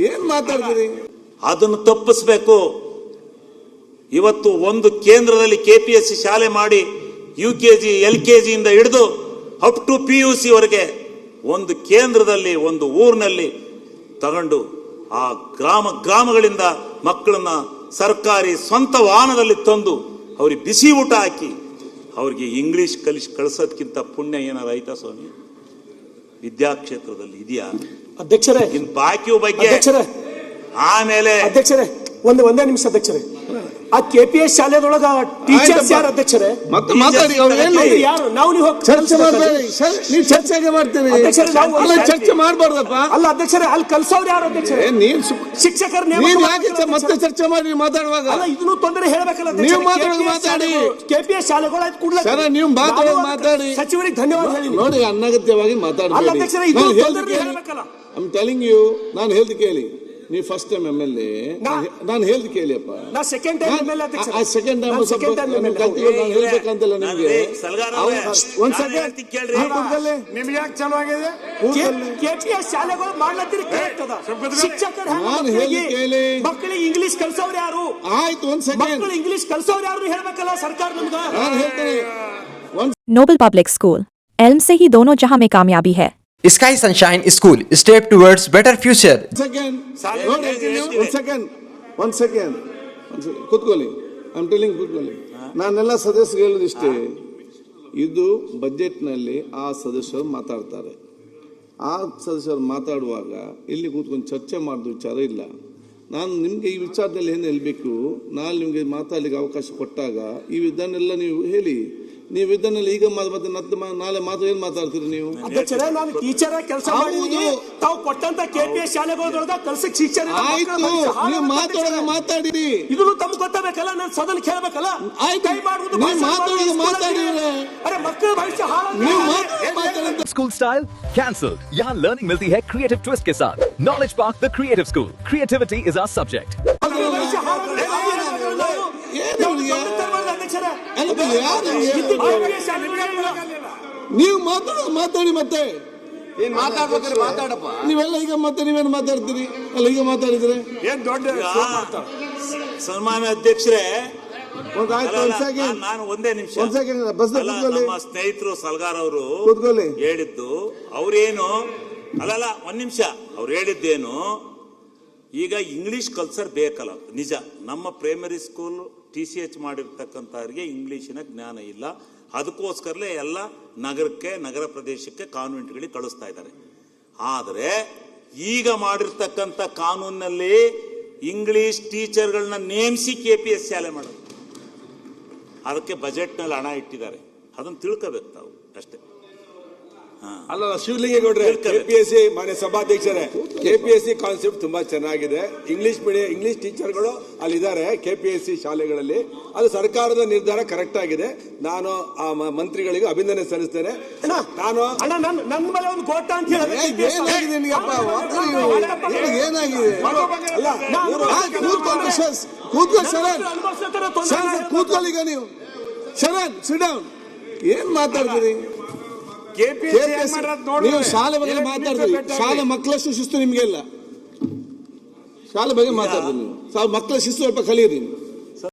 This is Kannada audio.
ಏನ್ ಮಾತಾಡ್ತೀರಿ? ಅದನ್ನು ತಪ್ಪಿಸಬೇಕು. ಇವತ್ತು ಒಂದು ಕೇಂದ್ರದಲ್ಲಿ ಕೆಪಿಎಸ್ಸಿ ಶಾಲೆ ಮಾಡಿ UKG LKG ಇಂದ ಹಿಡಿದು ಅಪ್ ಟು PUC ವರೆಗೆ ಒಂದು ಕೇಂದ್ರದಲ್ಲಿ ಒಂದು ಊರಿನಲ್ಲಿ ತಗೊಂಡು ಆ ಗ್ರಾಮಗಳಿಂದ ಮಕ್ಕಳನ್ನ ಸರ್ಕಾರಿ ಸ್ವಂತ ವಾಹನದಲ್ಲಿ ತಂದು ಅವ್ರಿಗೆ ಬಿಸಿ ಊಟ ಹಾಕಿ ಅವ್ರಿಗೆ ಇಂಗ್ಲಿಷ್ ಕಳಿಸೋದಕ್ಕಿಂತ ಪುಣ್ಯ ಏನಾರ ಆಯ್ತಾ ಸ್ವಾಮಿ? ವಿದ್ಯಾಕ್ಷೇತ್ರದಲ್ಲಿ ಇದೆಯಾ ಅಧ್ಯಕ್ಷರೇ? ಇನ್ ಬಾಕಿ ಬಗ್ಗೆ ಆಮೇಲೆ ಅಧ್ಯಕ್ಷರೇ ಒಂದೇ ನಿಮಿಷ ಅಧ್ಯಕ್ಷರೇ. ಆ KPS ಶಾಲೆದೊಳಗ ಟೀಚರ್ಸ್ ಯಾರು ಅಧ್ಯಕ್ಷರೇ? ಮತ್ತೆ ಮಾತಾಡಿ. ಯಾರು? ನಾವು ನೀವು ಚರ್ಚೆ ಮಾಡಬೇಡಿ. ನೀವು ಚರ್ಚೆಗೆ ಮಾಡ್ತೀರಿ. ಚರ್ಚೆ ಮಾಡಬಾರ್ದಪ್ಪ. ಅಲ್ಲ ಅಧ್ಯಕ್ಷರೇ, ಅಲ್ಲಿ ಕಲ್ಸೋರು ಯಾರು ಅಧ್ಯಕ್ಷರೇ? ನೀನ್ ಶಿಕ್ಷಕರ ಮತ್ತೆ ಚರ್ಚೆ ಮಾಡಿ ಮಾತಾಡುವಾಗ ಅಲ್ಲ ಇದನ್ನು ತೊಂದರೆ ಹೇಳಬೇಕಲ್ಲ. ನೀವು ಮಾತಾಡಿ. KPS ಶಾಲೆಗಳು ಆಯ್ತು ಕೂಡಲೇ ಸರ್ ನೀವು ಮಾತಾಡಿ. ಸಚಿವರಿಗೆ ಧನ್ಯವಾದ ಹೇಳಿ. ನೋಡಿ, ಅನಗತ್ಯವಾಗಿ ಮಾತಾಡಬೇಡಿ. ಅಲ್ಲ ಅಧ್ಯಕ್ಷರೇ, ಇದು ತೊಂದರೆ ಹೇಳಬೇಕಲ್ಲ. ಐ ಆಮ್ ಟೆಲಿಂಗ್ ಯು, ನಾನು ಹೇಳ್ದು ಕೇಳಿ. ನೀವು ಫಸ್ಟ್ ಟೈಮ್ MLA, ನಾನು ಹೇಳ್ದು ಕೇಳಿಯಪ್ಪ. ನಾ ಸೆಕೆಂಡ್ ಟೈಮ್ MLA ಅಧ್ಯಕ್ಷ. ಸೆಕೆಂಡ್ ಟೈಮ್ ನಾನು ಹೇಳ್ಬೇಕಂತಲ್ಲ ನಿಮ್ಗೆ. ಒಂದ್ ಸೆಕೆಂಡ್ ನಿಮ್ಗೆ ಯಾಕೆ ಚಲೋ ಆಗಿದೆ? KPS ಶಾಲೆಗಳು ಮಾಡ್ಲತ್ತೀರಿ ಕರೆಕ್ಟ್ ಅದ. ಶಿಕ್ಷಕರು ನಾನು ಹೇಳ್ದು ಕೇಳಿ. ಮಕ್ಕಳಿಗೆ ಇಂಗ್ಲಿಷ್ ಕಲ್ಸೋರು ಯಾರು? ಆಯ್ತು, ಒಂದ್ ಸೆಕೆಂಡ್. ಮಕ್ಕಳು ಇಂಗ್ಲಿಷ್ ಕಲ್ಸೋರು ಯಾರು ಹೇಳ್ಬೇಕಲ್ಲ ಸರ್ಕಾರ ನಮ್ಗ. ನಾನು ಹೇಳ್ತೇನೆ. नोबल पब्लिक स्कूल एल्म से ही दोनों जहां में कामयाबी है. Sky Sunshine School, step towards better future. One second. ಕೂತ್ಕೊಳ್ಳಿ. ಐ ಆಮ್ ಟೆಲಿಂಗ್, ಕೂತ್ಕೊಳ್ಳಿ. ನಾನೆಲ್ಲ ಸದಸ್ಯರು ಹೇಳೋದಿಷ್ಟೇ. ಇದು ಬಜೆಟ್ನಲ್ಲಿ ಆ ಸದಸ್ಯರು ಮಾತಾಡ್ತಾರೆ. ಆ ಸದಸ್ಯರು ಮಾತಾಡುವಾಗ ಇಲ್ಲಿ ಕೂತ್ಕೊಂಡು ಚರ್ಚೆ ಮಾಡಿದ ವಿಚಾರ ಇಲ್ಲ. ನಾನು ನಿಮಗೆ ಈ ವಿಚಾರದಲ್ಲಿ ಏನು ಹೇಳಬೇಕು, ನಾನು ನಿಮಗೆ ಮಾತಾಡಲಿಕ್ಕೆ ಅವಕಾಶ ಕೊಟ್ಟಾಗ ಇದನ್ನೆಲ್ಲ ನೀವು ಹೇಳಿ. ನೀವು ಇದನ್ನೆಲ್ಲ ಈಗ ಮತ್ತೆ ನಾಳೆ ಮಾತು ಏನು ಮಾತಾಡ್ತೀರಿ ನೀವು? ಅಧ್ಯಕ್ಷರೇ, ನಾನು ಟೀಚರ್ ಕೆಲಸ ಮಾಡಿ ತಾವು ಕೊಟ್ಟಂತ KPS ಶಾಲೆಗಳೊಳಗ ಕಲ್ಸಕ್ ಟೀಚರ್ ಆಯ್ತು. ನೀವು ಮಾತಾಡಿ. ಇದನ್ನು ತಮ್ಗೆ ಗೊತ್ತಾಗಬೇಕಲ್ಲ, ನಾನು ಸದನ ಕೇಳಬೇಕಲ್ಲ. ಮಾತಾಡಿ. ಅರೆ ಮಕ್ಕಳ ಭವಿಷ್ಯ ಹಾಳು. School style cancel. यहाँ लर्निंग मिलती है क्रिएटिव ट्विस्ट के साथ। Knowledge park the creative school. Creativity is our subject. ನೀವು ಮಾತಾಡಿ. ಮತ್ತೆ ನೀವೆಲ್ಲ ಈಗ ಮತ್ತೆ ನೀವೇನು ಮಾತಾಡ್ತೀರಿ? ಅಲ್ಲ ಈಗ ಮಾತಾಡಿದ್ರೆ ಏನ್ ದೊಡ್ಡ ಸನ್ಮಾನ್ಯ ಅಧ್ಯಕ್ಷರೇ, ನಾನು ಒಂದೇ ನಿಮಿಷ. ನಮ್ಮ ಸ್ನೇಹಿತರು ಸಲ್ಗಾರ್ ಅವರು ಹೇಳಿದ್ದು ಅವ್ರೇನು ಅಲ್ಲಲ್ಲ, ಒಂದ್ ನಿಮಿಷ. ಅವ್ರು ಹೇಳಿದ್ದೇನು, ಈಗ ಇಂಗ್ಲಿಷ್ ಕಲ್ಚರ್ ಬೇಕಲ್ಲ, ನಿಜ. ನಮ್ಮ ಪ್ರೈಮರಿ ಸ್ಕೂಲ್ TCH ಮಾಡಿರ್ತಕ್ಕಂಥವ್ರಿಗೆ ಇಂಗ್ಲಿಷಿನ ಜ್ಞಾನ ಇಲ್ಲ. ಅದಕ್ಕೋಸ್ಕರಲೇ ಎಲ್ಲ ನಗರ ಪ್ರದೇಶಕ್ಕೆ ಕಾನ್ವೆಂಟ್ಗಳಿಗೆ ಕಳಿಸ್ತಾ ಇದ್ದಾರೆ. ಆದರೆ ಈಗ ಮಾಡಿರ್ತಕ್ಕಂಥ ಕಾನೂನಿನಲ್ಲಿ ಇಂಗ್ಲಿಷ್ ಟೀಚರ್ಗಳನ್ನ ನೇಮಿಸಿ KPS ಶಾಲೆ ಮಾಡೋದು, ಅದಕ್ಕೆ ಬಜೆಟ್ನಲ್ಲಿ ಹಣ ಇಟ್ಟಿದ್ದಾರೆ. ಅದನ್ನು ತಿಳ್ಕೋಬೇಕು ತಾವು ಅಷ್ಟೇ. ಅಲ್ಲ ಶಿವಲಿಂಗೇಗೌಡ್ರೆ, KPSC ಮಾನ್ಯ ಸಭಾಧ್ಯಕ್ಷರೇ, KPSC ಕಾನ್ಸೆಪ್ಟ್ ತುಂಬಾ ಚೆನ್ನಾಗಿದೆ. ಇಂಗ್ಲಿಷ್ ಟೀಚರ್ಗಳು ಅಲ್ಲಿದ್ದಾರೆ KPSC ಶಾಲೆಗಳಲ್ಲಿ. ಅದು ಸರ್ಕಾರದ ನಿರ್ಧಾರ ಕರೆಕ್ಟ್ ಆಗಿದೆ. ನಾನು ಆ ಮಂತ್ರಿಗಳಿಗೂ ಅಭಿನಂದನೆ ಸಲ್ಲಿಸ್ತೇನೆ. ನಾನು ನನ್ನ ಮೇಲೆ ಒಂದು ಗೋಟ ಅಂತ ಹೇಳಿ ಕೂತ್ಕೊಳ್ಳಿ. ನೀವು ಏನ್ ಮಾತಾಡ್ತೀರಿ? ನೀವು ಶಾಲೆ ಬಗ್ಗೆ ಮಾತಾಡ್ತೀರಿ. ಶಾಲೆ ಮಕ್ಕಳಷ್ಟು ಶಿಸ್ತು ನಿಮ್ಗೆ ಇಲ್ಲ. ಶಾಲೆ ಬಗ್ಗೆ ಮಾತಾಡ್ತೀರಿ ನೀವು. ಮಕ್ಕಳ ಶಿಸ್ತು ಸ್ವಲ್ಪ ಕಲಿಯಿರಿ.